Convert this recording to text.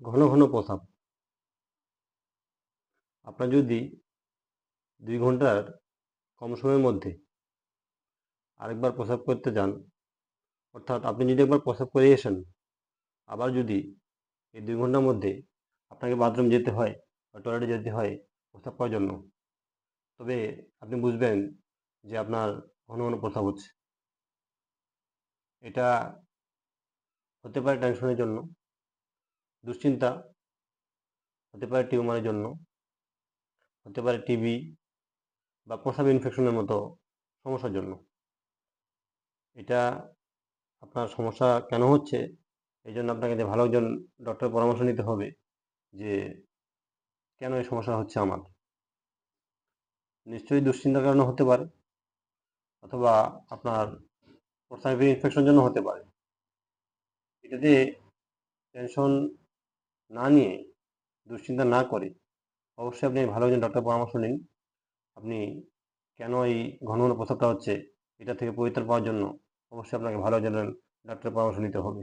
ঘন ঘন প্রস্রাব। আপনার যদি 2 ঘন্টার কম সময়ের মধ্যে আরেকবার প্রস্রাব করতে যান, অর্থাৎ আপনি যদি একবার প্রস্রাব করে এসেন, আবার যদি এই 2 ঘন্টার মধ্যে আপনাকে বাথরুম যেতে হয় বা টয়লেটে যেতে হয় প্রস্রাব করার জন্য, তবে আপনি বুঝবেন যে আপনার ঘন ঘন প্রস্রাব হচ্ছে। এটা হতে পারে টেনশনের জন্য, দুশ্চিন্তা, হতে পারে টিউমারের জন্য, হতে পারে টিবি বা প্রস্রাব ইনফেকশনের মতো সমস্যার জন্য। এটা আপনার সমস্যা কেন হচ্ছে, এই জন্য আপনাকে যে ভালো একজন ডক্টরের পরামর্শ নিতে হবে যে কেন এই সমস্যা হচ্ছে আমার। নিশ্চয়ই দুশ্চিন্তার কারণে হতে পারে, অথবা আপনার প্রস্রাবের ইনফেকশনের জন্য হতে পারে। এটাতে টেনশন না নিয়ে, দুশ্চিন্তা না করে অবশ্যই আপনি ভালো একজন ডক্টরের পরামর্শ নিন। আপনি কেন এই ঘন ঘন প্রস্রাবটা হচ্ছে, এটা থেকে পরিত্রাণ পাওয়ার জন্য অবশ্যই আপনাকে ভালো একজন ডক্টরের পরামর্শ নিতে হবে।